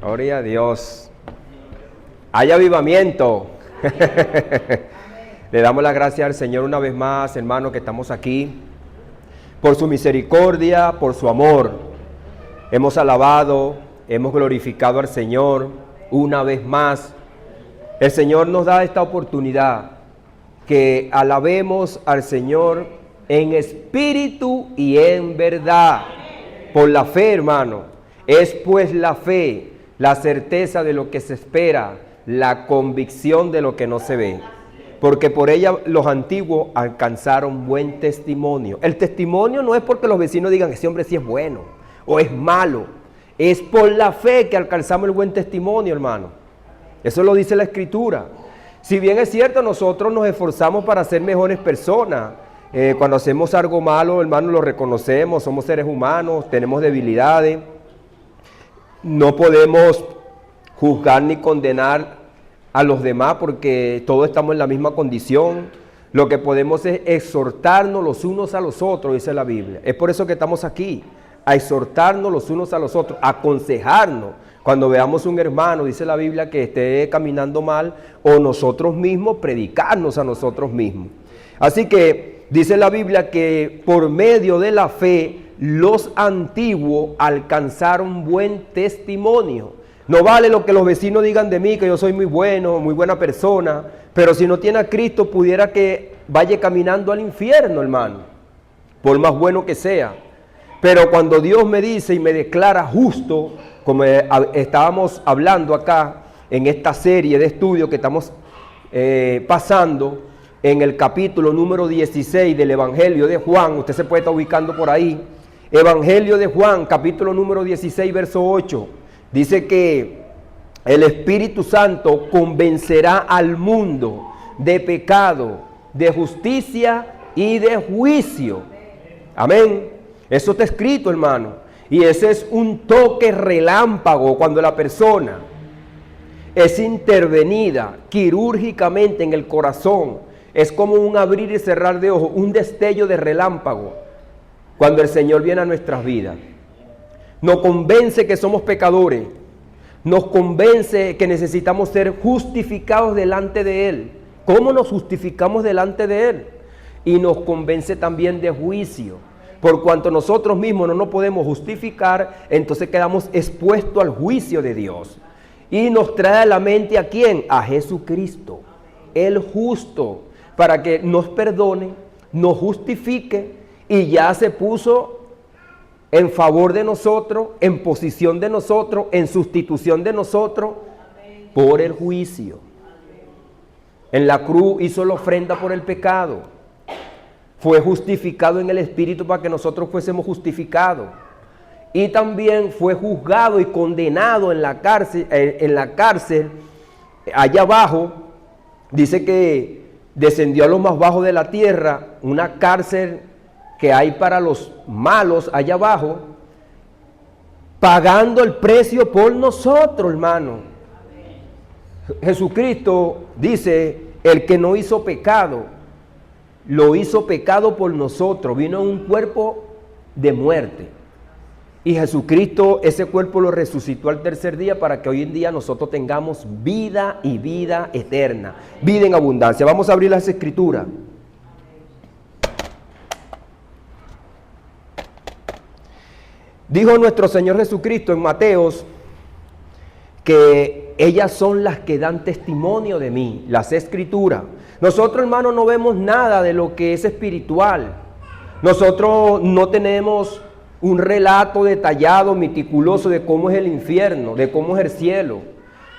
Gloria a Dios. Hay avivamiento. Le damos las gracias al Señor una vez más, hermanos, que estamos aquí. Por su misericordia, por su amor. Hemos alabado, hemos glorificado al Señor una vez más. El Señor nos da esta oportunidad, que alabemos al Señor en espíritu y en verdad. Por la fe, hermano. Es pues la fe, la certeza de lo que se espera, la convicción de lo que no se ve. Porque por ella los antiguos alcanzaron buen testimonio. El testimonio no es porque los vecinos digan, ese hombre sí es bueno o es malo. Es por la fe que alcanzamos el buen testimonio, hermano. Eso lo dice la Escritura. Si bien es cierto, nosotros nos esforzamos para ser mejores personas. Cuando hacemos algo malo, hermano, lo reconocemos. Somos seres humanos, tenemos debilidades. No podemos juzgar ni condenar a los demás porque todos estamos en la misma condición. Lo que podemos es exhortarnos los unos a los otros, dice la Biblia. Es por eso que estamos aquí, a exhortarnos los unos a los otros, a aconsejarnos. Cuando veamos un hermano, dice la Biblia, que esté caminando mal, o nosotros mismos predicarnos a nosotros mismos. Así que dice la Biblia que por medio de la fe los antiguos alcanzaron buen testimonio. No vale lo que los vecinos digan de mí, que yo soy muy bueno, muy buena persona, pero si no tiene a Cristo, pudiera que vaya caminando al infierno, hermano, por más bueno que sea. Pero cuando Dios me dice y me declara justo, como estábamos hablando acá en esta serie de estudios que estamos pasando en el capítulo número 16 del Evangelio de Juan, usted se puede estar ubicando por ahí. Evangelio de Juan, capítulo número 16, verso 8, dice que el Espíritu Santo convencerá al mundo de pecado, de justicia y de juicio. Amén. Eso está escrito, hermano. Y ese es un toque relámpago cuando la persona es intervenida quirúrgicamente en el corazón. Es como un abrir y cerrar de ojos, un destello de relámpago. Cuando el Señor viene a nuestras vidas, nos convence que somos pecadores, nos convence que necesitamos ser justificados delante de Él. ¿Cómo nos justificamos delante de Él? Y nos convence también de juicio. Por cuanto nosotros mismos no nos podemos justificar, entonces quedamos expuestos al juicio de Dios. Y nos trae a la mente ¿a quién? A Jesucristo, el justo, para que nos perdone, nos justifique, y ya se puso en favor de nosotros, en posición de nosotros, en sustitución de nosotros, por el juicio. En la cruz hizo la ofrenda por el pecado. Fue justificado en el Espíritu para que nosotros fuésemos justificados. Y también fue juzgado y condenado en la cárcel, allá abajo. Dice que descendió a lo más bajo de la tierra, una cárcel que hay para los malos allá abajo, pagando el precio por nosotros, hermano. Jesucristo dice, el que no hizo pecado, lo hizo pecado por nosotros, vino en un cuerpo de muerte. Y Jesucristo ese cuerpo lo resucitó al tercer día para que hoy en día nosotros tengamos vida y vida eterna, vida en abundancia. Vamos a abrir las Escrituras. Dijo nuestro Señor Jesucristo en Mateos que ellas son las que dan testimonio de mí, las Escrituras. Nosotros, hermanos, no vemos nada de lo que es espiritual. Nosotros no tenemos un relato detallado, meticuloso de cómo es el infierno, de cómo es el cielo.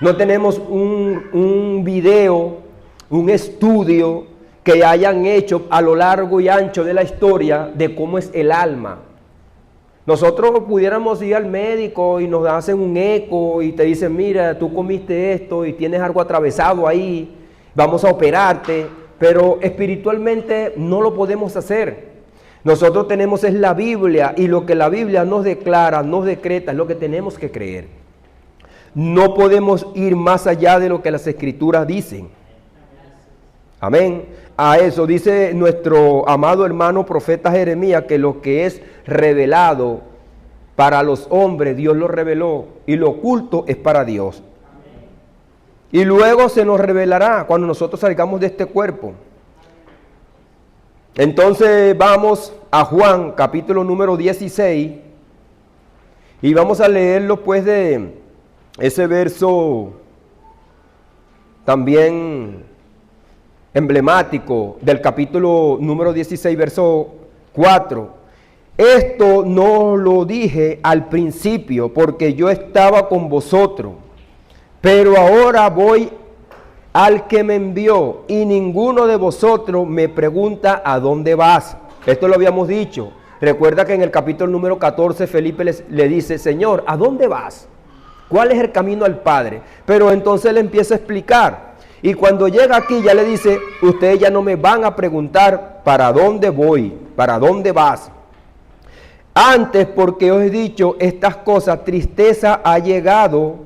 No tenemos un video, un estudio que hayan hecho a lo largo y ancho de la historia de cómo es el alma. Nosotros pudiéramos ir al médico y nos hacen un eco y te dicen, mira, tú comiste esto y tienes algo atravesado ahí, vamos a operarte, pero espiritualmente no lo podemos hacer. Nosotros tenemos es la Biblia, y lo que la Biblia nos declara, nos decreta, es lo que tenemos que creer. No podemos ir más allá de lo que las Escrituras dicen. Amén. A eso dice nuestro amado hermano profeta Jeremías, que lo que es revelado para los hombres Dios lo reveló y lo oculto es para Dios. Y luego se nos revelará cuando nosotros salgamos de este cuerpo. Entonces vamos a Juan capítulo número 16 y vamos a leerlo pues de ese verso también emblemático del capítulo número 16 verso 4. Esto no lo dije al principio porque yo estaba con vosotros, pero ahora voy al que me envió y ninguno de vosotros me pregunta a dónde vas. Esto lo habíamos dicho. Recuerda que en el capítulo número 14 Felipe le dice, Señor, ¿a dónde vas? ¿Cuál es el camino al Padre? Pero entonces le empieza a explicar. Y cuando llega aquí ya le dice, ustedes ya no me van a preguntar para dónde voy, para dónde vas. Antes, porque os he dicho estas cosas, tristeza ha llenado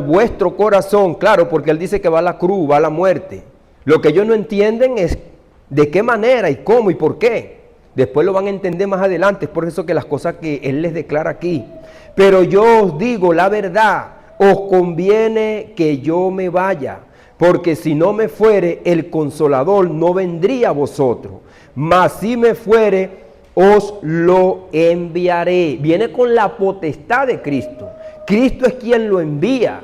vuestro corazón. Claro, porque él dice que va a la cruz, va a la muerte. Lo que ellos no entienden es de qué manera y cómo y por qué. Después lo van a entender más adelante. Es por eso que las cosas que él les declara aquí. Pero yo os digo la verdad, os conviene que yo me vaya, porque si no me fuere, el Consolador no vendría a vosotros. Mas si me fuere, os lo enviaré. Viene con la potestad de Cristo. Cristo es quien lo envía.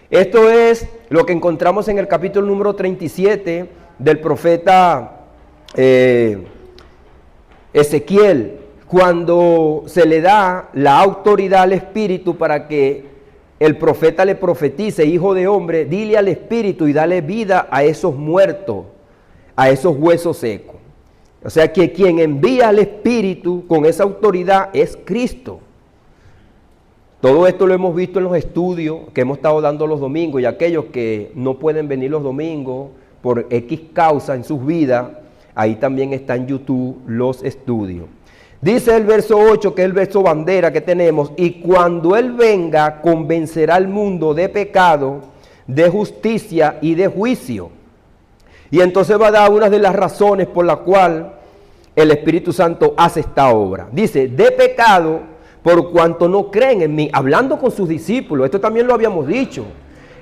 Esto es lo que encontramos en el capítulo número 37 del profeta Ezequiel, cuando se le da la autoridad al Espíritu para que el profeta le profetice, hijo de hombre, dile al Espíritu y dale vida a esos muertos, a esos huesos secos. O sea que quien envía al Espíritu con esa autoridad es Cristo. Todo esto lo hemos visto en los estudios que hemos estado dando los domingos, y aquellos que no pueden venir los domingos por X causa en sus vidas, ahí también está en YouTube los estudios. Dice el verso 8, que es el verso bandera que tenemos, y cuando Él venga convencerá al mundo de pecado, de justicia y de juicio. Y entonces va a dar una de las razones por la cual el Espíritu Santo hace esta obra. Dice, de pecado por cuanto no creen en mí, hablando con sus discípulos. Esto también lo habíamos dicho.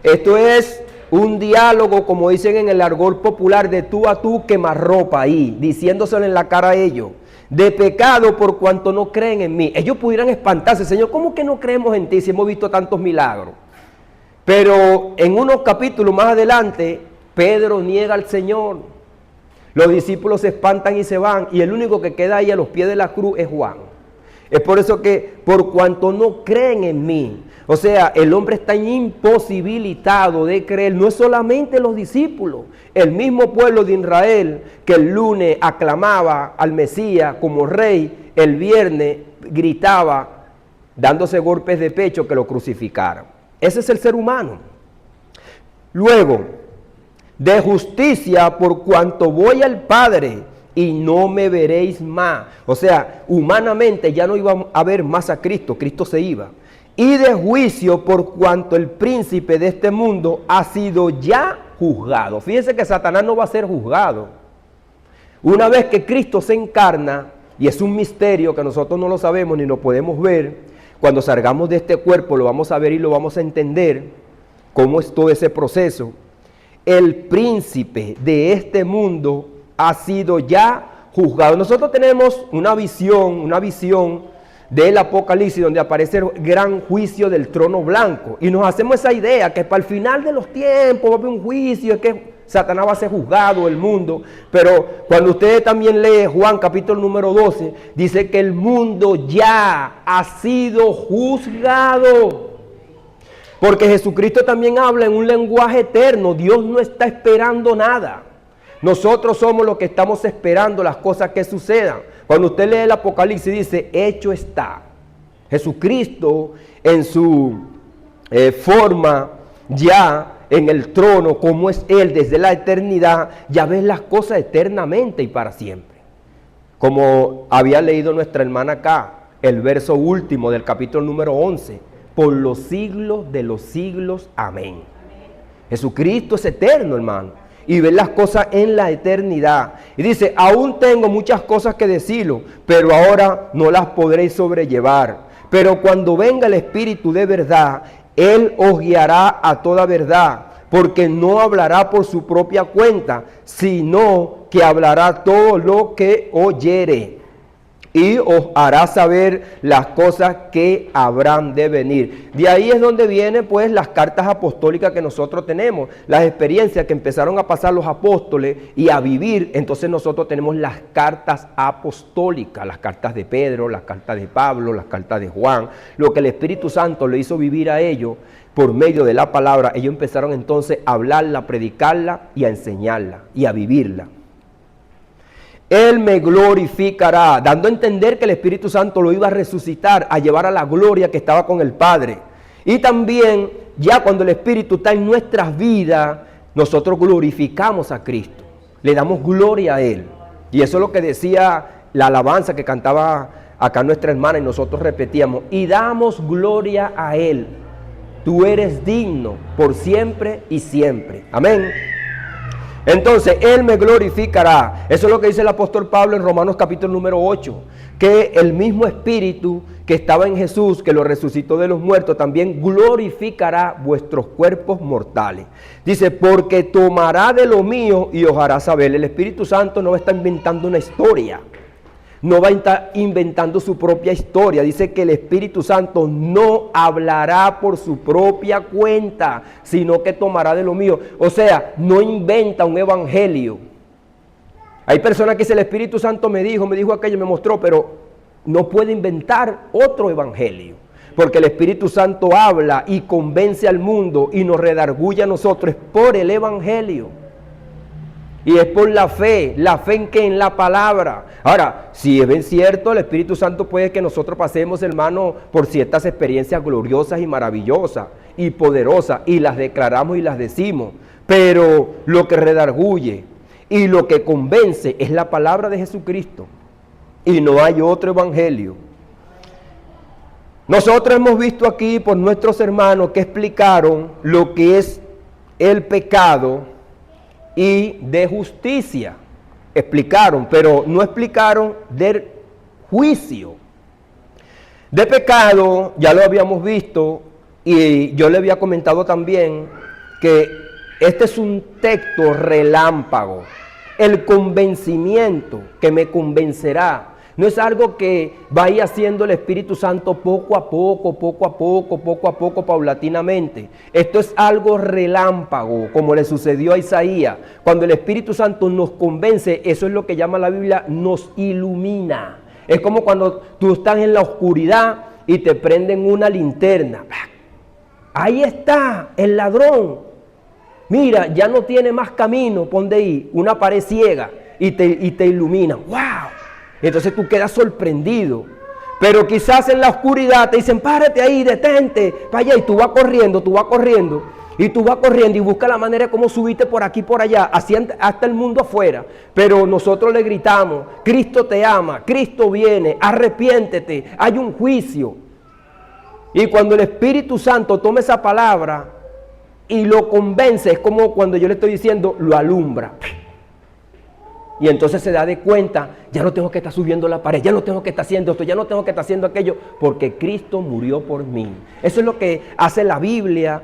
Esto es un diálogo, como dicen en el argot popular, de tú a tú, quemarropa ahí, diciéndoselo en la cara a ellos. De pecado por cuanto no creen en mí. Ellos pudieran espantarse, Señor, ¿cómo que no creemos en ti si hemos visto tantos milagros? Pero en unos capítulos más adelante, Pedro niega al Señor. Los discípulos se espantan y se van, y el único que queda ahí a los pies de la cruz es Juan. Es por eso que, por cuanto no creen en mí, o sea, el hombre está imposibilitado de creer. No es solamente los discípulos, el mismo pueblo de Israel que el lunes aclamaba al Mesías como rey, el viernes gritaba, dándose golpes de pecho, que lo crucificaran. Ese es el ser humano. Luego, de justicia por cuanto voy al Padre y no me veréis más. O sea, humanamente ya no iba a ver más a Cristo, Cristo se iba. Y de juicio por cuanto el príncipe de este mundo ha sido ya juzgado. Fíjense que Satanás no va a ser juzgado. Una vez que Cristo se encarna, y es un misterio que nosotros no lo sabemos ni lo podemos ver, cuando salgamos de este cuerpo lo vamos a ver y lo vamos a entender, cómo es todo ese proceso. El príncipe de este mundo ha sido ya juzgado. Nosotros tenemos una visión del Apocalipsis donde aparece el gran juicio del trono blanco, y nos hacemos esa idea que para el final de los tiempos va a haber un juicio, que Satanás va a ser juzgado, el mundo. Pero cuando ustedes también leen Juan capítulo número 12, dice que el mundo ya ha sido juzgado. Porque Jesucristo también habla en un lenguaje eterno. Dios no está esperando nada. Nosotros somos los que estamos esperando las cosas que sucedan. Cuando usted lee el Apocalipsis dice, hecho está. Jesucristo en su forma ya en el trono, como es Él desde la eternidad, ya ves las cosas eternamente y para siempre. Como había leído nuestra hermana acá, el verso último del capítulo número 11, por los siglos de los siglos, amén. Jesucristo es eterno, hermano. y ver las cosas en la eternidad. Y dice, aún tengo muchas cosas que decirlo, pero ahora no las podréis sobrellevar. Pero cuando venga el Espíritu de verdad, Él os guiará a toda verdad, porque no hablará por su propia cuenta, sino que hablará todo lo que oyere, y os hará saber las cosas que habrán de venir. De ahí es donde vienen pues las cartas apostólicas que nosotros tenemos, las experiencias que empezaron a pasar los apóstoles y a vivir. Entonces nosotros tenemos las cartas apostólicas, las cartas de Pedro, las cartas de Pablo, las cartas de Juan, lo que el Espíritu Santo le hizo vivir a ellos por medio de la palabra. Ellos empezaron entonces a hablarla, a predicarla y a enseñarla y a vivirla. Él me glorificará, dando a entender que el Espíritu Santo lo iba a resucitar, a llevar a la gloria que estaba con el Padre. Y también, ya cuando el Espíritu está en nuestras vidas, nosotros glorificamos a Cristo, le damos gloria a Él. Y eso es lo que decía la alabanza que cantaba acá nuestra hermana y nosotros repetíamos, y damos gloria a Él. Tú eres digno por siempre y siempre. Amén. Entonces, Él me glorificará. Eso es lo que dice el apóstol Pablo en Romanos capítulo número 8. Que el mismo Espíritu que estaba en Jesús, que lo resucitó de los muertos, también glorificará vuestros cuerpos mortales. Dice, porque tomará de lo mío y os hará saber. El Espíritu Santo no está inventando una historia. No va a estar inventando su propia historia. Dice que el Espíritu Santo no hablará por su propia cuenta, sino que tomará de lo mío. O sea, no inventa un evangelio. Hay personas que dicen, el Espíritu Santo me dijo aquello, me mostró, pero no puede inventar otro evangelio. Porque el Espíritu Santo habla y convence al mundo y nos redarguye a nosotros por el evangelio. Y es por la fe en que en la palabra. Ahora, si es bien cierto, el Espíritu Santo puede que nosotros pasemos, hermano, por ciertas experiencias gloriosas y maravillosas y poderosas, y las declaramos y las decimos. Pero lo que redarguye y lo que convence es la palabra de Jesucristo. Y no hay otro evangelio. Nosotros hemos visto aquí por nuestros hermanos que explicaron lo que es el pecado y de justicia. Explicaron, pero no explicaron del juicio. De pecado ya lo habíamos visto y yo le había comentado también que este es un texto relámpago. El convencimiento que me convencerá no es algo que vaya haciendo el Espíritu Santo poco a poco, paulatinamente. Esto es algo relámpago, como le sucedió a Isaías. Cuando el Espíritu Santo nos convence, eso es lo que llama la Biblia, nos ilumina. Es como cuando tú estás en la oscuridad y te prenden una linterna. Ahí está el ladrón. Mira, ya no tiene más camino, ponte ahí, una pared ciega y te ilumina. ¡Wow! Entonces tú quedas sorprendido. Pero quizás en la oscuridad te dicen, párate ahí, detente, para allá. Y tú vas corriendo, y buscas la manera de cómo subirte por aquí, por allá, hasta el mundo afuera. Pero nosotros le gritamos, Cristo te ama, Cristo viene, arrepiéntete, hay un juicio. Y cuando el Espíritu Santo toma esa palabra y lo convence, es como cuando yo le estoy diciendo, lo alumbra. Y entonces se da de cuenta, ya no tengo que estar subiendo la pared, ya no tengo que estar haciendo esto, ya no tengo que estar haciendo aquello, porque Cristo murió por mí. Eso es lo que hace la Biblia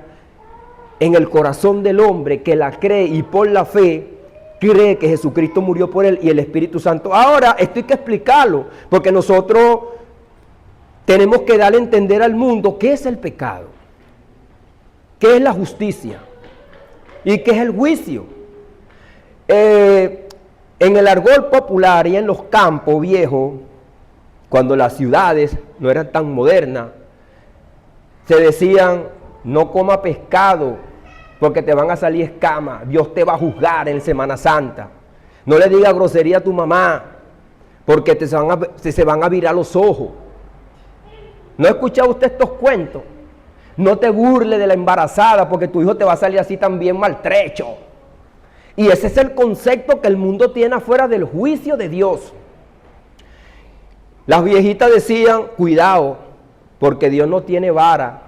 en el corazón del hombre que la cree y por la fe cree que Jesucristo murió por él y el Espíritu Santo. Ahora, esto hay que explicarlo, porque nosotros tenemos que darle a entender al mundo qué es el pecado, qué es la justicia y qué es el juicio. En el argot popular y en los campos viejos, cuando las ciudades no eran tan modernas, se decían, no coma pescado porque te van a salir escamas, Dios te va a juzgar en Semana Santa. No le diga grosería a tu mamá porque se van a virar los ojos. ¿No ha escuchado usted estos cuentos? No te burles de la embarazada porque tu hijo te va a salir así también maltrecho. Y ese es el concepto que el mundo tiene afuera del juicio de Dios. Las viejitas decían, cuidado, porque Dios no tiene vara,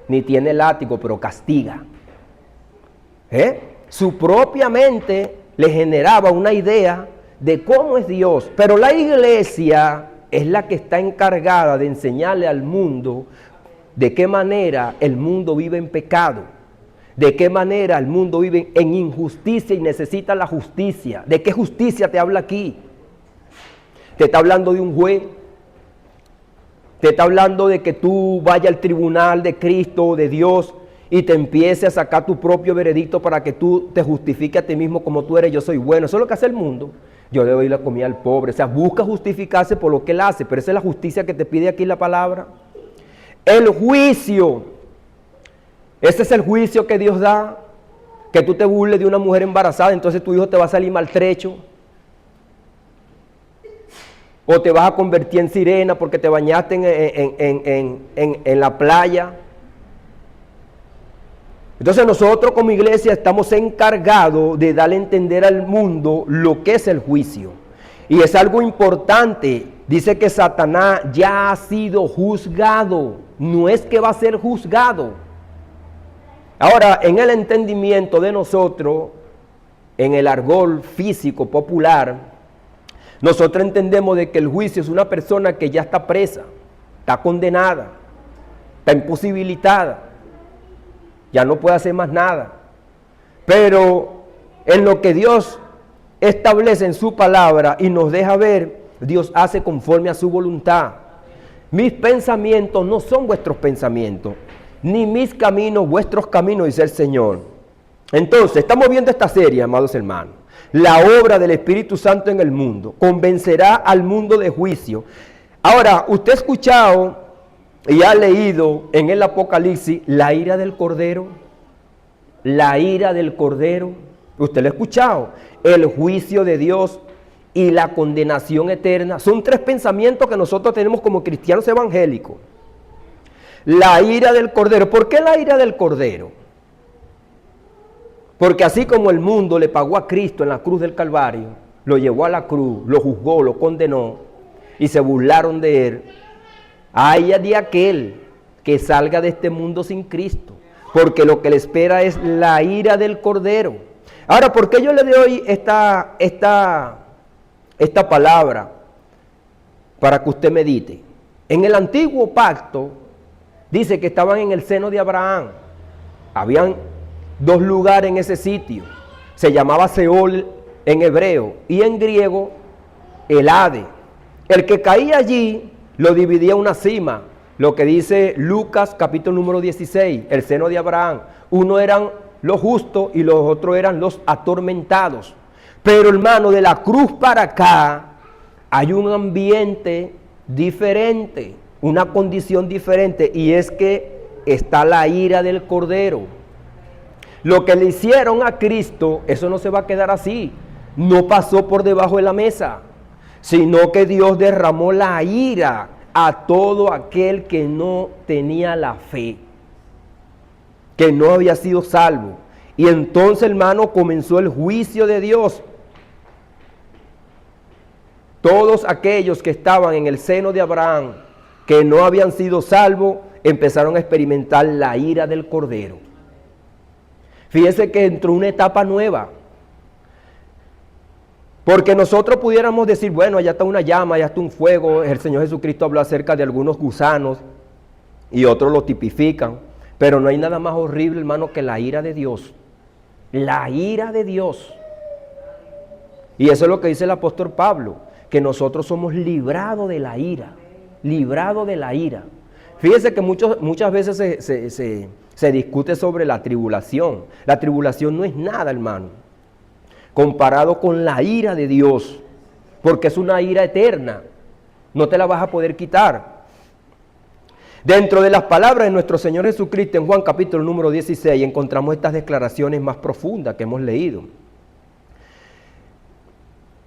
ni tiene látigo, pero castiga. Su propia mente le generaba una idea de cómo es Dios. Pero la iglesia es la que está encargada de enseñarle al mundo de qué manera el mundo vive en pecado, de qué manera el mundo vive en injusticia y necesita la justicia. ¿De qué justicia te habla aquí? Te está hablando de un juez, te está hablando de que tú vayas al tribunal de Cristo o de Dios y te empieces a sacar tu propio veredicto para que tú te justifiques a ti mismo como tú eres. Yo soy bueno. Eso es lo que hace el mundo. Yo le doy la comida al pobre. O sea, busca justificarse por lo que él hace, pero esa es la justicia que te pide aquí la palabra. El juicio. Ese es el juicio que Dios da. Que tú te burles de una mujer embarazada, entonces tu hijo te va a salir maltrecho. O te vas a convertir en sirena porque te bañaste en la playa. Entonces nosotros como iglesia estamos encargados de darle a entender al mundo lo que es el juicio. Y es algo importante. Dice que Satanás ya ha sido juzgado. No es que va a ser juzgado. Ahora, en el entendimiento de nosotros, en el argot físico popular, nosotros entendemos de que el juicio es una persona que ya está presa, está condenada, está imposibilitada. Ya no puede hacer más nada. Pero en lo que Dios establece en su palabra y nos deja ver, Dios hace conforme a su voluntad. Mis pensamientos no son vuestros pensamientos, ni mis caminos vuestros caminos, dice el Señor. Entonces, estamos viendo esta serie, amados hermanos. La obra del Espíritu Santo en el mundo convencerá al mundo de juicio. Ahora, usted ha escuchado y ha leído en el Apocalipsis la ira del Cordero. La ira del Cordero. Usted lo ha escuchado. El juicio de Dios y la condenación eterna. Son tres pensamientos que nosotros tenemos como cristianos evangélicos. La ira del Cordero. ¿Por qué la ira del Cordero? Porque así como el mundo le pagó a Cristo en la cruz del Calvario, lo llevó a la cruz, lo juzgó, lo condenó y se burlaron de él, ay de aquel que salga de este mundo sin Cristo, porque lo que le espera es la ira del Cordero. Ahora, ¿por qué yo le doy esta palabra? Para que usted medite. En el antiguo pacto, dice que estaban en el seno de Abraham. Habían dos lugares en ese sitio. Se llamaba Seol en hebreo y en griego el Hades. El que caía allí lo dividía una cima, lo que dice Lucas capítulo número 16, el seno de Abraham. Uno eran los justos y los otros eran los atormentados. Pero hermano, de la cruz para acá hay un ambiente diferente, una condición diferente, y es que está la ira del Cordero. Lo que le hicieron a Cristo, eso no se va a quedar así. No pasó por debajo de la mesa, sino que Dios derramó la ira a todo aquel que no tenía la fe, que no había sido salvo. Y entonces, hermano, comenzó el juicio de Dios. Todos aquellos que estaban en el seno de Abraham, que no habían sido salvos, empezaron a experimentar la ira del Cordero. Fíjese que entró una etapa nueva. Porque nosotros pudiéramos decir, bueno, allá está una llama, allá está un fuego. El Señor Jesucristo habló acerca de algunos gusanos y otros lo tipifican. Pero no hay nada más horrible, hermano, que la ira de Dios. La ira de Dios. Y eso es lo que dice el apóstol Pablo, que nosotros somos librados de la ira. Librados de la ira. Fíjese que muchas veces se discute sobre la tribulación. La tribulación no es nada, hermano, comparado con la ira de Dios, porque es una ira eterna, no te la vas a poder quitar. Dentro de las palabras de nuestro Señor Jesucristo en Juan capítulo número 16 encontramos estas declaraciones más profundas que hemos leído.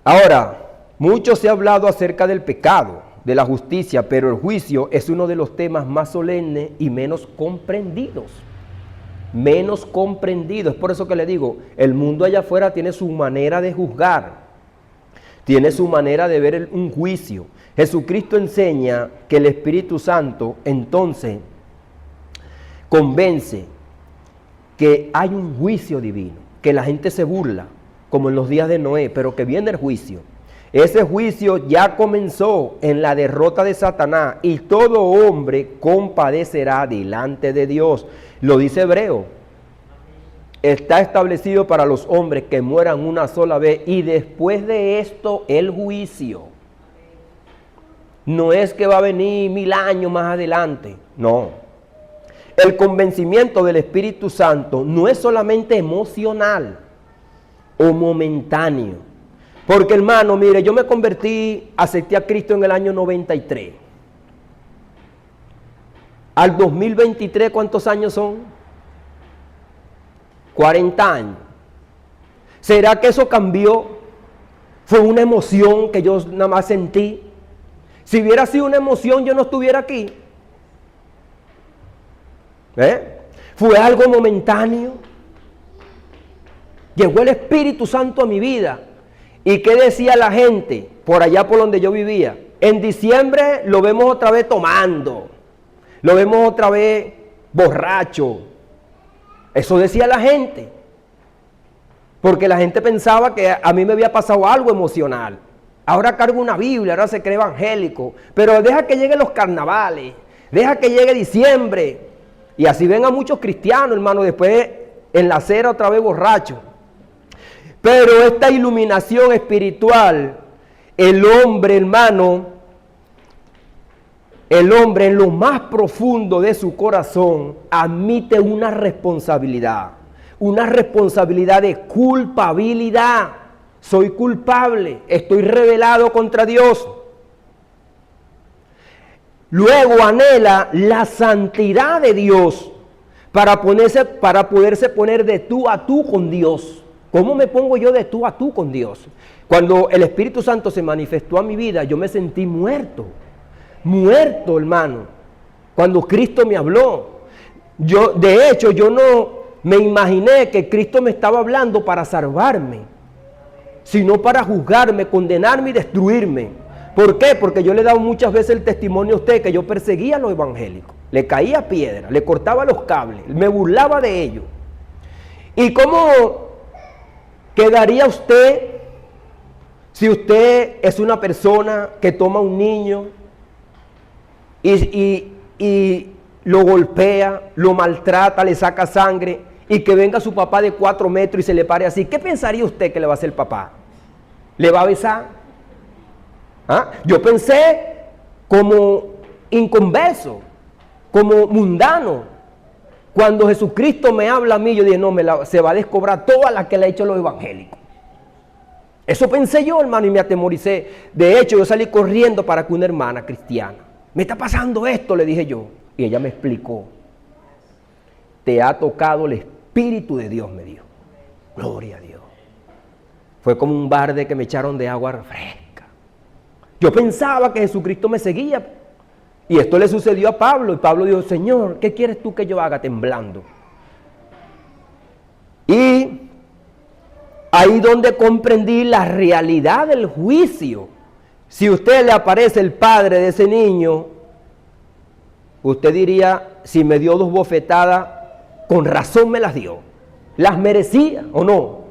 Ahora, mucho se ha hablado acerca del pecado, de la justicia, pero el juicio es uno de los temas más solemnes y menos comprendidos. Menos comprendido. Es por eso que le digo, el mundo allá afuera tiene su manera de juzgar, tiene su manera de ver un juicio. Jesucristo enseña que el Espíritu Santo entonces convence que hay un juicio divino. que la gente se burla, como en los días de Noé, pero que viene el juicio. Ese juicio ya comenzó en la derrota de Satanás y todo hombre compadecerá delante de Dios. Lo dice Hebreo. Está establecido para los hombres que mueran una sola vez y después de esto el juicio. No es que va a venir 1000 años más adelante, no. El convencimiento del Espíritu Santo no es solamente emocional o momentáneo. Porque hermano, mire, yo me acepté a Cristo en el año 93. Al 2023, ¿cuántos años son? 40 años. ¿Será que eso cambió? Fue una emoción que yo nada más sentí. Si hubiera sido una emoción, yo no estuviera aquí. Fue algo momentáneo. Llegó el Espíritu Santo a mi vida. ¿Y qué decía la gente por allá por donde yo vivía? En diciembre lo vemos otra vez tomando. Lo vemos otra vez borracho. Eso decía la gente. Porque la gente pensaba que a mí me había pasado algo emocional. Ahora cargo una Biblia, ahora se cree evangélico. Pero deja que lleguen los carnavales. Deja que llegue diciembre. Y así ven a muchos cristianos, hermano, después en la acera otra vez borracho. Pero esta iluminación espiritual, el hombre, hermano, el hombre en lo más profundo de su corazón admite una responsabilidad de culpabilidad. Soy culpable, estoy rebelado contra Dios. Luego anhela la santidad de Dios para poderse poner de tú a tú con Dios. ¿Cómo me pongo yo de tú a tú con Dios? Cuando el Espíritu Santo se manifestó a mi vida, yo me sentí muerto, hermano. Cuando Cristo me habló, de hecho, yo no me imaginé que Cristo me estaba hablando para salvarme, sino para juzgarme, condenarme y destruirme. ¿Por qué? Porque yo le he dado muchas veces el testimonio a usted que yo perseguía a los evangélicos, le caía piedra, le cortaba los cables, me burlaba de ellos. ¿Y cómo quedaría usted si usted es una persona que toma a un niño y lo golpea, lo maltrata, le saca sangre y que venga su papá de 4 metros y se le pare así? ¿Qué pensaría usted que le va a hacer el papá? ¿Le va a besar? Yo pensé como inconverso, como mundano. Cuando Jesucristo me habla a mí, yo dije, no, se va a descobrar toda la que le ha hecho los evangélicos. Eso pensé yo, hermano, y me atemoricé. De hecho, yo salí corriendo para que una hermana cristiana, me está pasando esto, le dije yo. Y ella me explicó. Te ha tocado el Espíritu de Dios, me dijo. Gloria a Dios. Fue como un balde que me echaron de agua fresca. Yo pensaba que Jesucristo me seguía. Y esto le sucedió a Pablo. Y Pablo dijo, Señor, ¿qué quieres tú que yo haga? Temblando. Y ahí donde comprendí la realidad del juicio. Si a usted le aparece el padre de ese niño, usted diría, si me dio 2 bofetadas, con razón me las dio. ¿Las merecía o no?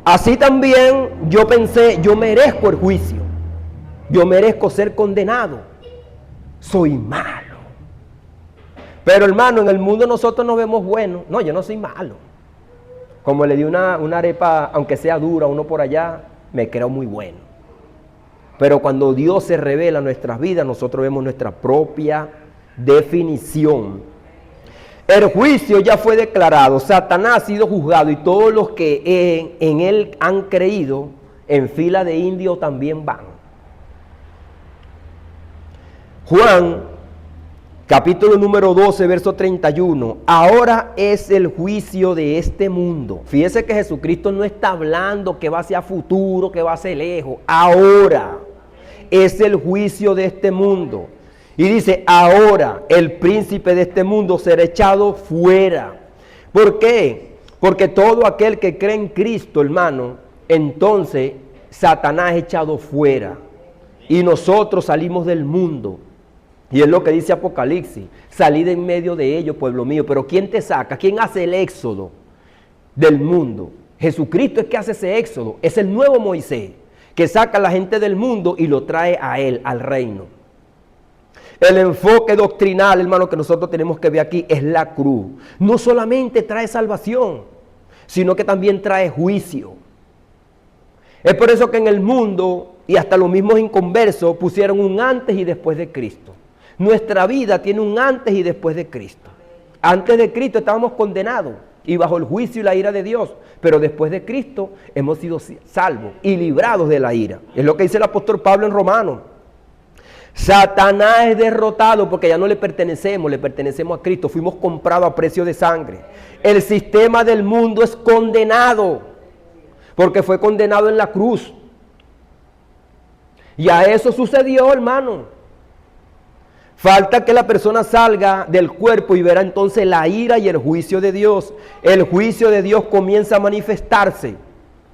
Así también yo pensé, yo merezco el juicio. Yo merezco ser condenado. Soy malo. Pero hermano, en el mundo nosotros nos vemos buenos. No, yo no soy malo. Como le di una arepa, aunque sea dura, uno por allá, me creo muy bueno. Pero cuando Dios se revela en nuestras vidas, nosotros vemos nuestra propia definición. El juicio ya fue declarado. Satanás ha sido juzgado y todos los que en él han creído, en fila de indios también van. Juan, capítulo número 12, verso 31. Ahora es el juicio de este mundo. Fíjese que Jesucristo no está hablando que va hacia futuro, que va hacia lejos. Ahora es el juicio de este mundo. Y dice, ahora el príncipe de este mundo será echado fuera. ¿Por qué? Porque todo aquel que cree en Cristo, hermano, entonces Satanás es echado fuera. Y nosotros salimos del mundo. Y es lo que dice Apocalipsis, salid en medio de ellos, pueblo mío. Pero ¿quién te saca? ¿Quién hace el éxodo? del mundo. Jesucristo es que hace ese éxodo, es el nuevo Moisés, que saca a la gente del mundo y lo trae a él, al reino. El enfoque doctrinal, hermano, que nosotros tenemos que ver aquí es la cruz. No solamente trae salvación, sino que también trae juicio. Es por eso que en el mundo, y hasta los mismos inconversos, pusieron un antes y después de Cristo. Nuestra vida tiene un antes y después de Cristo. Antes de Cristo estábamos condenados y bajo el juicio y la ira de Dios, pero después de Cristo hemos sido salvos y librados de la ira. Es lo que dice el apóstol Pablo en Romanos. Satanás es derrotado porque ya no le pertenecemos a Cristo, fuimos comprados a precio de sangre. El sistema del mundo es condenado porque fue condenado en la cruz. Y a eso sucedió, hermano. Falta que la persona salga del cuerpo y verá entonces la ira y el juicio de Dios. El juicio de Dios comienza a manifestarse.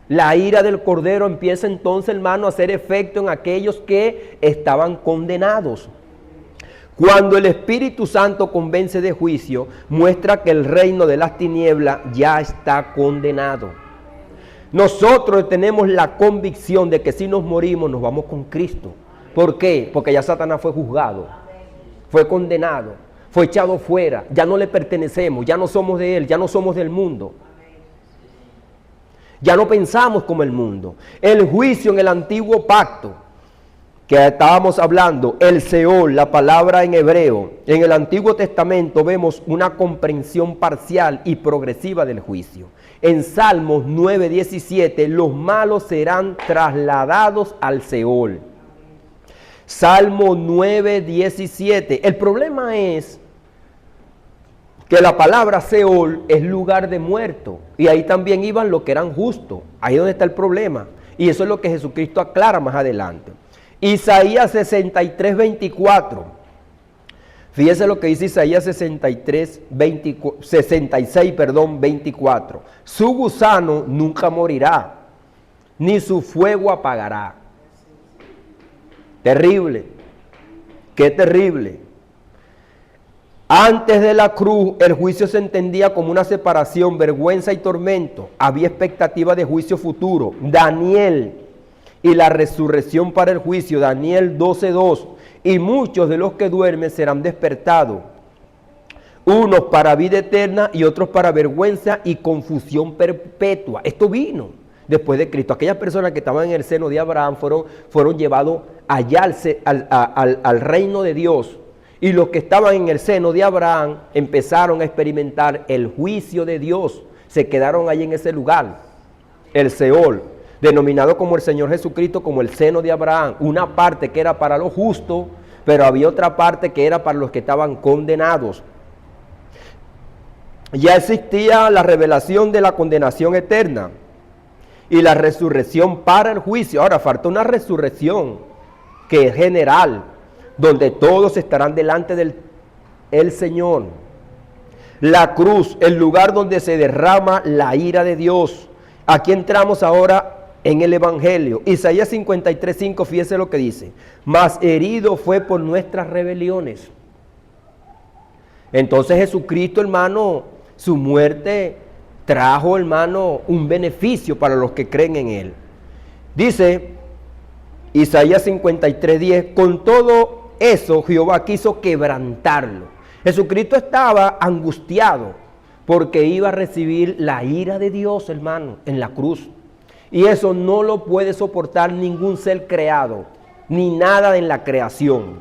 La ira del Cordero empieza entonces, hermano, a hacer efecto en aquellos que estaban condenados. Cuando el Espíritu Santo convence de juicio, muestra que el reino de las tinieblas ya está condenado. Nosotros tenemos la convicción de que si nos morimos, nos vamos con Cristo. ¿Por qué? Porque ya Satanás fue juzgado, fue condenado, fue echado fuera, ya no le pertenecemos, ya no somos de él, ya no somos del mundo. Ya no pensamos como el mundo. El juicio en el antiguo pacto, que estábamos hablando, el Seol, la palabra en hebreo, en el Antiguo Testamento vemos una comprensión parcial y progresiva del juicio. En Salmos 9:17, los malos serán trasladados al Seol. Salmo 9:17. El problema es que la palabra Seol es lugar de muerto, y ahí también iban los que eran justos. Ahí es donde está el problema, y eso es lo que Jesucristo aclara más adelante. Isaías 63:24. Fíjese lo que dice Isaías 24. Su gusano nunca morirá, ni su fuego apagará. Terrible, qué terrible. Antes de la cruz, el juicio se entendía como una separación, vergüenza y tormento. Había expectativa de juicio futuro. Daniel y la resurrección para el juicio, Daniel 12:2. Y muchos de los que duermen serán despertados, unos para vida eterna y otros para vergüenza y confusión perpetua. Esto vino después de Cristo. Aquellas personas que estaban en el seno de Abraham fueron llevados allá al reino de Dios. Y los que estaban en el seno de Abraham empezaron a experimentar el juicio de Dios. Se quedaron ahí en ese lugar, el Seol, denominado como el Señor Jesucristo, como el seno de Abraham. Una parte que era para los justos, pero había otra parte que era para los que estaban condenados. Ya existía la revelación de la condenación eterna y la resurrección para el juicio. Ahora falta una resurrección que es general, donde todos estarán delante del Señor. La cruz, el lugar donde se derrama la ira de Dios. Aquí entramos ahora en el Evangelio. Isaías 53:5, fíjese lo que dice. Mas herido fue por nuestras rebeliones. Entonces Jesucristo, hermano, su muerte trajo, hermano, un beneficio para los que creen en Él. Dice Isaías 53:10, con todo eso Jehová quiso quebrantarlo. Jesucristo estaba angustiado porque iba a recibir la ira de Dios, hermano, en la cruz. Y eso no lo puede soportar ningún ser creado, ni nada en la creación.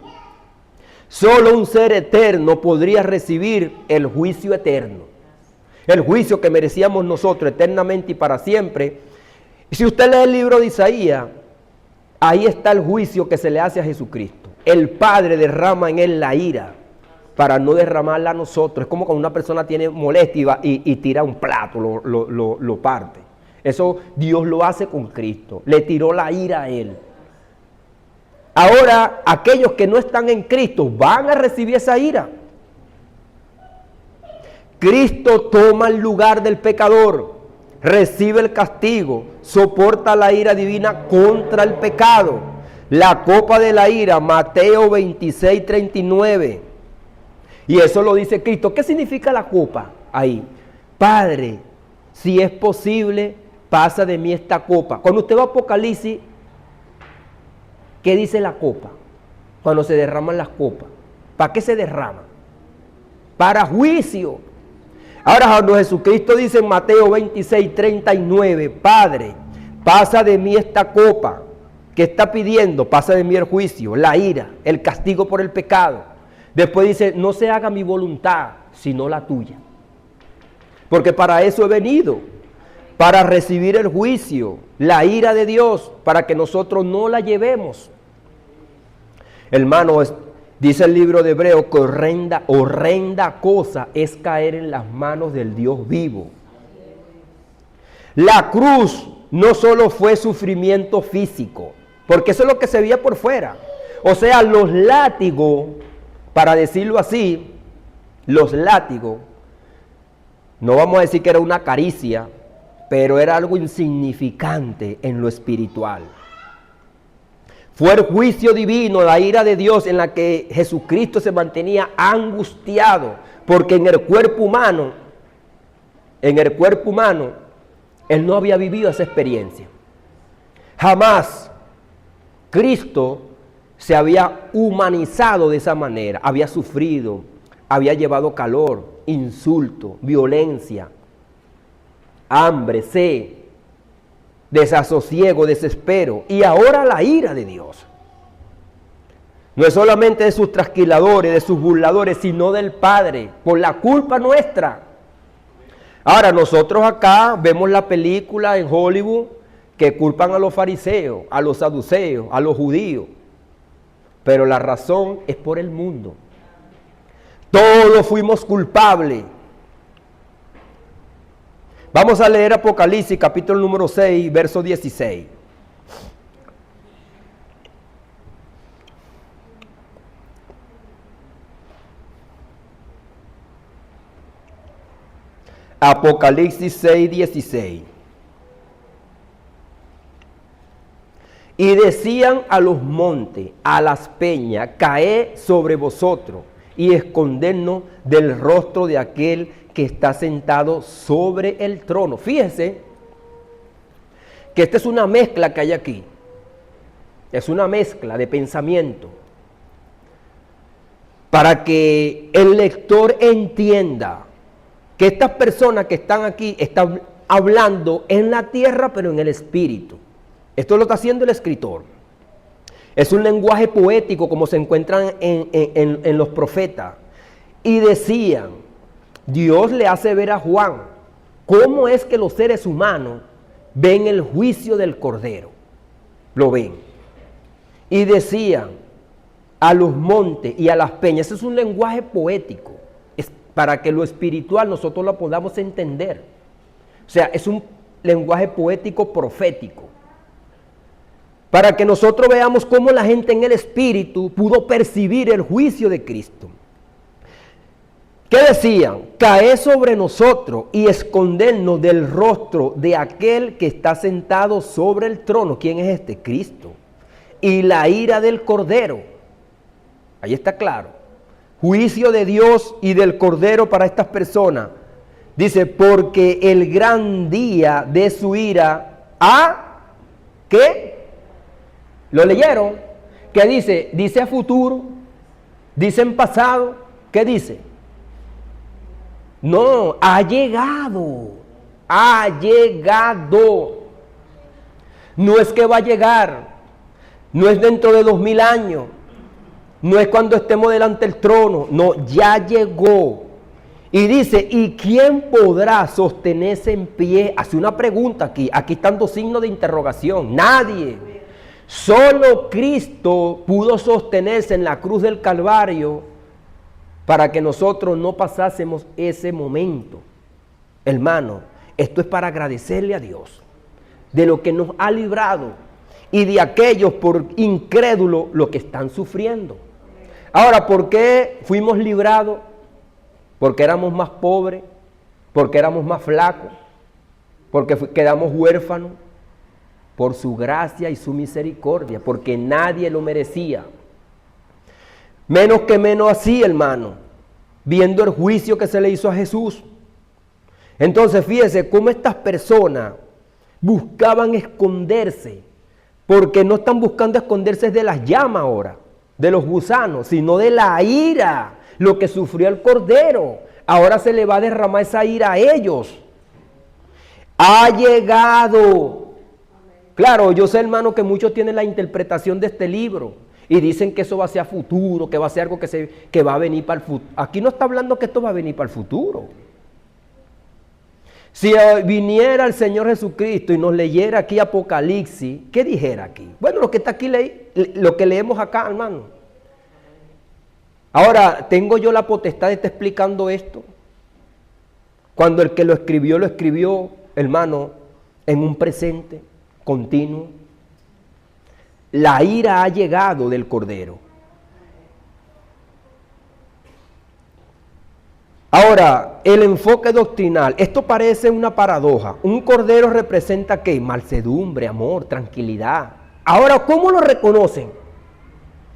Solo un ser eterno podría recibir el juicio eterno. El juicio que merecíamos nosotros eternamente y para siempre. Y si usted lee el libro de Isaías, ahí está el juicio que se le hace a Jesucristo. El Padre derrama en él la ira para no derramarla a nosotros. Es como cuando una persona tiene molestia y tira un plato, lo parte. Eso Dios lo hace con Cristo. Le tiró la ira a él. Ahora, aquellos que no están en Cristo van a recibir esa ira. Cristo toma el lugar del pecador, recibe el castigo, soporta la ira divina contra el pecado. La copa de la ira, Mateo 26:39. Y eso lo dice Cristo. ¿Qué significa la copa ahí? Padre, si es posible, pasa de mí esta copa. Cuando usted va a Apocalipsis, ¿qué dice la copa? Cuando se derraman las copas. ¿Para qué se derraman? Para juicio. Ahora cuando Jesucristo dice en Mateo 26:39, Padre, pasa de mí esta copa. ¿Qué está pidiendo? Pasa de mí el juicio, la ira, el castigo por el pecado. Después dice, no se haga mi voluntad, sino la tuya. Porque para eso he venido, para recibir el juicio, la ira de Dios, para que nosotros no la llevemos. Hermano, dice el libro de Hebreos que horrenda cosa es caer en las manos del Dios vivo. La cruz no solo fue sufrimiento físico, porque eso es lo que se veía por fuera. O sea, los látigos, para decirlo así, los látigos, no vamos a decir que era una caricia, pero era algo insignificante en lo espiritual. Fue el juicio divino, la ira de Dios en la que Jesucristo se mantenía angustiado, porque en el cuerpo humano, Él no había vivido esa experiencia. Jamás Cristo se había humanizado de esa manera, había sufrido, había llevado calor, insulto, violencia, hambre, sed, desasosiego, desespero, y ahora la ira de Dios. No es solamente de sus trasquiladores, de sus burladores, sino del Padre, por la culpa nuestra. Ahora nosotros acá vemos la película en Hollywood que culpan a los fariseos, a los saduceos, a los judíos, pero la razón es por el mundo. Todos fuimos culpables. Vamos a leer Apocalipsis, capítulo número 6, verso 16. Apocalipsis 6, 16. Y decían a los montes, a las peñas, caed sobre vosotros y escondernos del rostro de aquel que está sentado sobre el trono. Fíjense que esta es una mezcla que hay aquí. Es una mezcla de pensamiento. Para que el lector entienda que estas personas que están aquí están hablando en la tierra, pero en el espíritu. Esto lo está haciendo el escritor. Es un lenguaje poético como se encuentran en los profetas. Y decían, Dios le hace ver a Juan cómo es que los seres humanos ven el juicio del Cordero. Lo ven. Y decían a los montes y a las peñas. Ese es un lenguaje poético. Es para que lo espiritual nosotros lo podamos entender. O sea, es un lenguaje poético profético. Para que nosotros veamos cómo la gente en el espíritu pudo percibir el juicio de Cristo. ¿Qué decían? Caed sobre nosotros y escondernos del rostro de aquel que está sentado sobre el trono. ¿Quién es este? Cristo. Y la ira del Cordero. Ahí está claro. Juicio de Dios y del Cordero para estas personas. Dice, porque el gran día de su ira ¿qué? ¿Lo leyeron? ¿Qué dice? Dice a futuro, dice en pasado. ¿Qué dice? No, ha llegado. Ha llegado. No es que va a llegar. No es dentro de 2000 años. No es cuando estemos delante del trono. No, ya llegó. Y dice, ¿y quién podrá sostenerse en pie? Hace una pregunta aquí. Aquí están dos signos de interrogación. Nadie. Solo Cristo pudo sostenerse en la cruz del Calvario para que nosotros no pasásemos ese momento. Hermano, esto es para agradecerle a Dios de lo que nos ha librado y de aquellos por incrédulos lo que están sufriendo. Ahora, ¿por qué fuimos librados? Porque éramos más pobres, porque éramos más flacos, porque quedamos huérfanos. Por su gracia y su misericordia, porque nadie lo merecía. Menos que menos así, hermano, viendo el juicio que se le hizo a Jesús. Entonces fíjese cómo estas personas buscaban esconderse, porque no están buscando esconderse de las llamas ahora, de los gusanos, sino de la ira, lo que sufrió el Cordero. Ahora se le va a derramar esa ira a ellos. Ha llegado. Claro, yo sé, hermano, que muchos tienen la interpretación de este libro y dicen que eso va a ser a futuro, que va a ser algo que va a venir para el futuro. Aquí no está hablando que esto va a venir para el futuro. Si viniera el Señor Jesucristo y nos leyera aquí Apocalipsis, ¿qué dijera aquí? Bueno, lo que está aquí, lo que leemos acá, hermano. Ahora, ¿tengo yo la potestad de estar explicando esto? Cuando el que lo escribió, hermano, en un presente continuo. La ira ha llegado del Cordero. Ahora, el enfoque doctrinal, esto parece una paradoja. Un cordero representa ¿qué? Mansedumbre, amor, tranquilidad. Ahora, ¿cómo lo reconocen?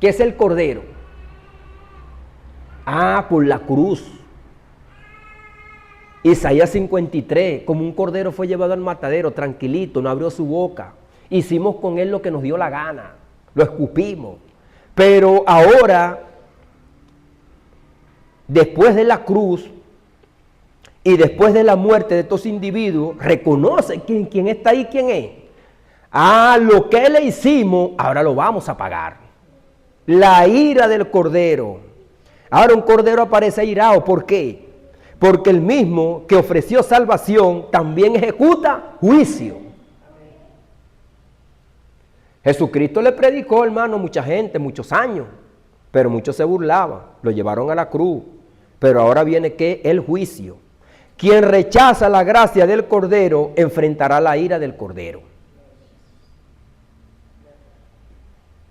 ¿Qué es el cordero? Por la cruz. Isaías 53, como un cordero fue llevado al matadero, tranquilito, no abrió su boca. Hicimos con él lo que nos dio la gana, lo escupimos. Pero ahora, después de la cruz y después de la muerte de estos individuos, reconoce quién está ahí, quién es. Lo que le hicimos, ahora lo vamos a pagar. La ira del Cordero. Ahora un Cordero aparece airado, ¿por qué? Porque el mismo que ofreció salvación también ejecuta juicio. Jesucristo le predicó, hermano, mucha gente, muchos años, pero muchos se burlaban, lo llevaron a la cruz. Pero ahora viene ¿qué? El juicio. Quien rechaza la gracia del Cordero enfrentará la ira del Cordero.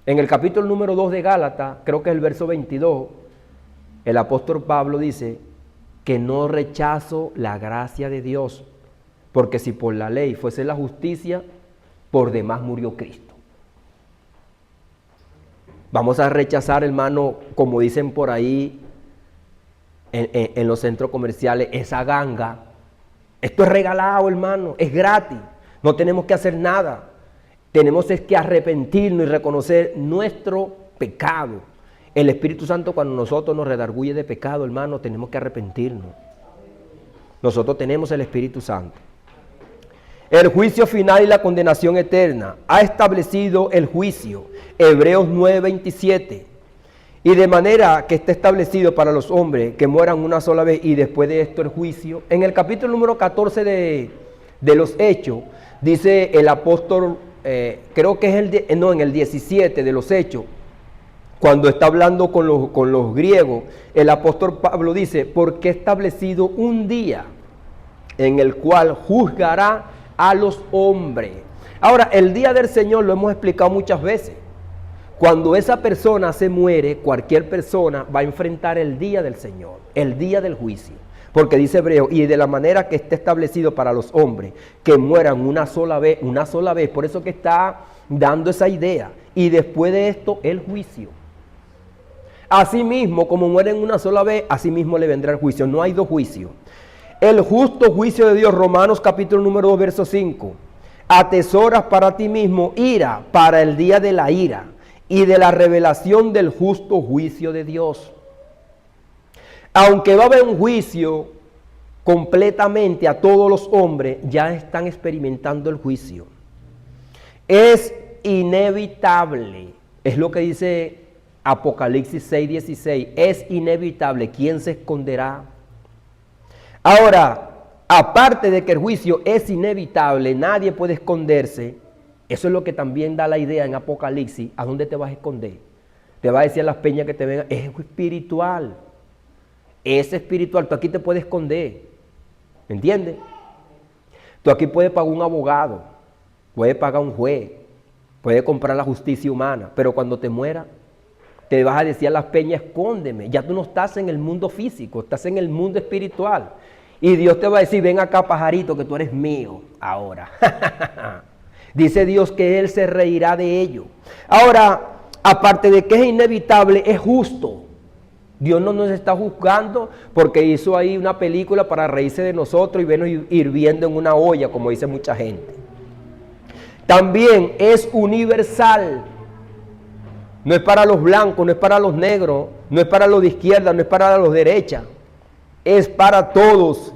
En el capítulo número 2 de Gálatas, creo que es el verso 22, el apóstol Pablo dice que no rechazo la gracia de Dios, porque si por la ley fuese la justicia, por demás murió Cristo. Vamos a rechazar, hermano, como dicen por ahí en los centros comerciales, esa ganga. Esto es regalado, hermano, es gratis, no tenemos que hacer nada. Tenemos que arrepentirnos y reconocer nuestro pecado. El Espíritu Santo, cuando nosotros nos redarguye de pecado, hermano, tenemos que arrepentirnos. Nosotros tenemos el Espíritu Santo. El juicio final y la condenación eterna. Ha establecido el juicio. Hebreos 9:27. Y de manera que está establecido para los hombres que mueran una sola vez y después de esto el juicio. En el capítulo número 14 de los Hechos, dice el apóstol, creo que es en el 17 de los Hechos, cuando está hablando con los griegos, el apóstol Pablo dice, porque he establecido un día en el cual juzgará a los hombres. Ahora, el día del Señor lo hemos explicado muchas veces. Cuando esa persona se muere, cualquier persona va a enfrentar el día del Señor, el día del juicio. Porque dice Hebreo, y de la manera que esté establecido para los hombres, que mueran una sola vez, por eso que está dando esa idea. Y después de esto, el juicio. Asimismo, como mueren una sola vez, asimismo le vendrá el juicio. No hay dos juicios. El justo juicio de Dios, Romanos capítulo número 2, verso 5. Atesoras para ti mismo ira para el día de la ira y de la revelación del justo juicio de Dios. Aunque va a haber un juicio completamente a todos los hombres, ya están experimentando el juicio. Es inevitable, es lo que dice Apocalipsis 6:16, es inevitable. ¿Quién se esconderá? Ahora, aparte de que el juicio es inevitable, nadie puede esconderse. Eso es lo que también da la idea en Apocalipsis. ¿A dónde te vas a esconder? Te va a decir a las peñas que te vengan. Es espiritual. Es espiritual. Tú aquí te puedes esconder. ¿Me entiendes? Tú aquí puedes pagar un abogado. Puedes pagar un juez. Puedes comprar la justicia humana. Pero cuando te mueras, te vas a decir a las peñas, escóndeme. Ya tú no estás en el mundo físico, estás en el mundo espiritual. Y Dios te va a decir, ven acá, pajarito, que tú eres mío ahora. Dice Dios que Él se reirá de ello. Ahora, aparte de que es inevitable, es justo. Dios no nos está juzgando porque hizo ahí una película para reírse de nosotros y vernos hirviendo en una olla, como dice mucha gente. También es universal. No es para los blancos, no es para los negros, no es para los de izquierda, no es para los de derecha. Es para todos.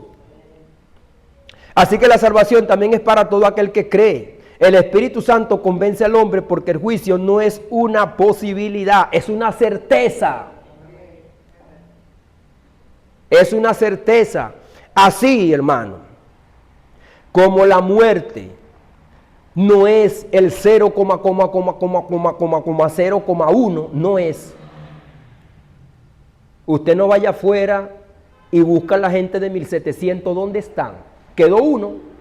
Así que la salvación también es para todo aquel que cree. El Espíritu Santo convence al hombre porque el juicio no es una posibilidad, es una certeza. Es una certeza. Así, hermano, como la muerte no es el 0,0,1, no es. Usted no vaya afuera y busca a la gente de 1700, ¿dónde están? Quedó uno.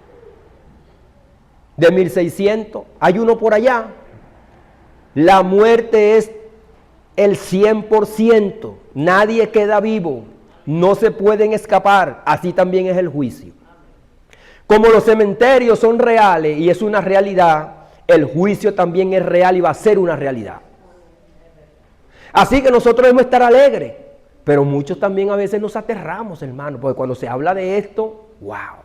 De 1600, hay uno por allá. La muerte es el 100%. Nadie queda vivo. No se pueden escapar. Así también es el juicio. Como los cementerios son reales y es una realidad, el juicio también es real y va a ser una realidad. Así que nosotros debemos estar alegres, pero muchos también a veces nos aterramos, hermano, porque cuando se habla de esto, wow,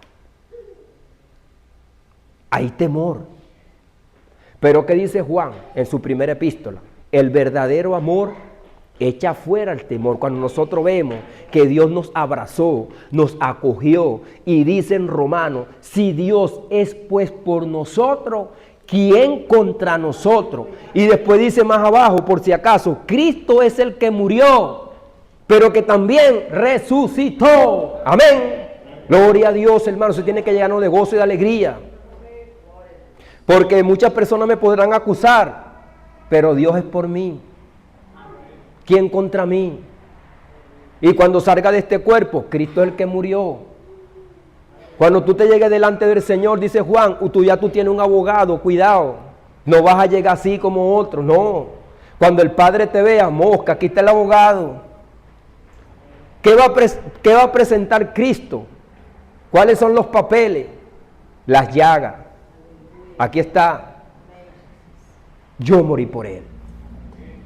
hay temor. Pero ¿qué dice Juan en su primera epístola? El verdadero amor echa fuera el temor. Cuando nosotros vemos que Dios nos abrazó, nos acogió, y dice en Romanos, si Dios es pues por nosotros, ¿quién contra nosotros? Y después dice más abajo, por si acaso, Cristo es el que murió, pero que también resucitó. Amén. Gloria a Dios, hermano. Se tiene que llenarnos de gozo y de alegría. Porque muchas personas me podrán acusar, pero Dios es por mí. ¿Quién contra mí? Y cuando salga de este cuerpo, Cristo es el que murió. Cuando tú te llegues delante del Señor, dice Juan, tú tienes un abogado, cuidado. No vas a llegar así como otros, no. Cuando el Padre te vea, mosca, aquí está el abogado. ¿Qué va a presentar Cristo? ¿Cuáles son los papeles? Las llagas. Aquí está. Yo morí por él.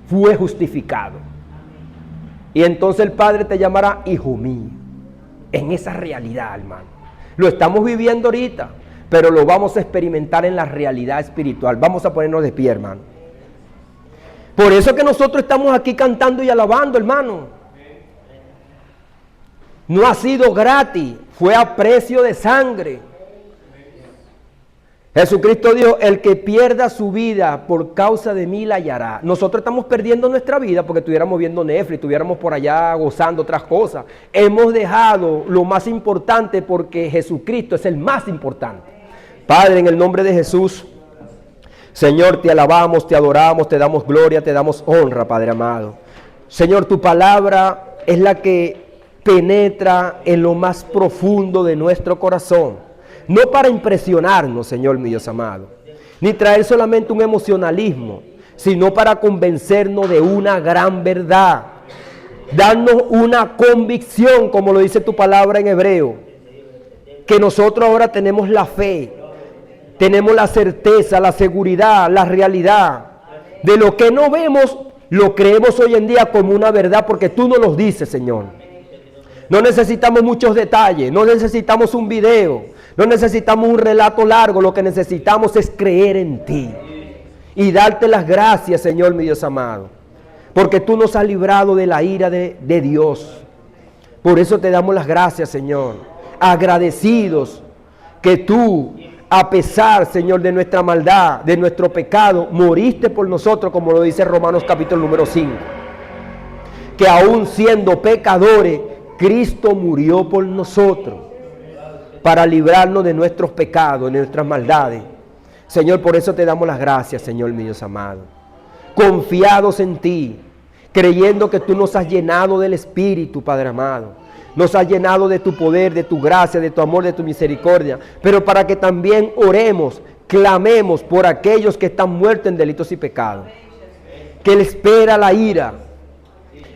Fue justificado. Y entonces el Padre te llamará hijo mío. En esa realidad, hermano. Lo estamos viviendo ahorita, pero lo vamos a experimentar en la realidad espiritual. Vamos a ponernos de pie, hermano. Por eso que nosotros estamos aquí cantando y alabando, hermano. No ha sido gratis, fue a precio de sangre. Jesucristo dijo, el que pierda su vida por causa de mí la hallará. Nosotros estamos perdiendo nuestra vida porque estuviéramos viendo Netflix, estuviéramos por allá gozando otras cosas. Hemos dejado lo más importante porque Jesucristo es el más importante. Padre, en el nombre de Jesús, Señor, te alabamos, te adoramos, te damos gloria, te damos honra, Padre amado. Señor, tu palabra es la que penetra en lo más profundo de nuestro corazón. No para impresionarnos, Señor mi Dios amado, ni traer solamente un emocionalismo, sino para convencernos de una gran verdad. Darnos una convicción, como lo dice tu palabra en hebreo, que nosotros ahora tenemos la fe, tenemos la certeza, la seguridad, la realidad. De lo que no vemos, lo creemos hoy en día como una verdad porque tú nos lo dices, Señor. No necesitamos muchos detalles, no necesitamos un video, no necesitamos un relato largo, lo que necesitamos es creer en ti y darte las gracias, Señor mi Dios amado, porque tú nos has librado de la ira de Dios. Por eso te damos las gracias, Señor, agradecidos que tú, a pesar, Señor, de nuestra maldad, de nuestro pecado, moriste por nosotros, como lo dice Romanos capítulo número 5, que aún siendo pecadores, Cristo murió por nosotros para librarnos de nuestros pecados, de nuestras maldades. Señor, por eso te damos las gracias, Señor mi Dios amado. Confiados en ti, creyendo que tú nos has llenado del Espíritu, Padre amado. Nos has llenado de tu poder, de tu gracia, de tu amor, de tu misericordia. Pero para que también oremos, clamemos por aquellos que están muertos en delitos y pecados. Que le espera la ira.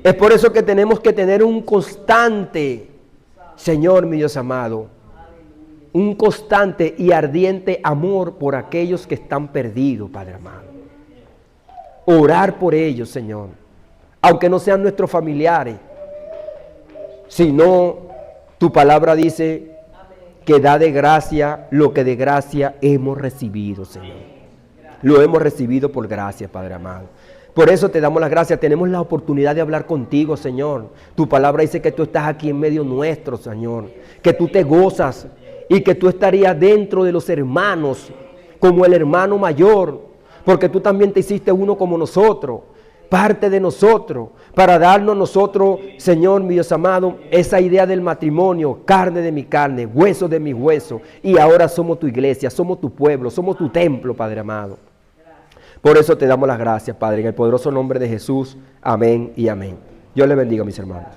Es por eso que tenemos que tener un constante, Señor mi Dios amado, un constante y ardiente amor por aquellos que están perdidos, Padre amado. Orar por ellos, Señor, aunque no sean nuestros familiares, sino tu palabra dice que da de gracia lo que de gracia hemos recibido, Señor. Lo hemos recibido por gracia, Padre amado. Por eso te damos las gracias. Tenemos la oportunidad de hablar contigo, Señor. Tu palabra dice que tú estás aquí en medio nuestro, Señor. Que tú te gozas y que tú estarías dentro de los hermanos como el hermano mayor. Porque tú también te hiciste uno como nosotros, parte de nosotros, para darnos nosotros, Señor, mi Dios amado, esa idea del matrimonio, carne de mi carne, hueso de mis huesos. Y ahora somos tu iglesia, somos tu pueblo, somos tu templo, Padre amado. Por eso te damos las gracias, Padre, en el poderoso nombre de Jesús. Amén y amén. Dios les bendiga, mis hermanos.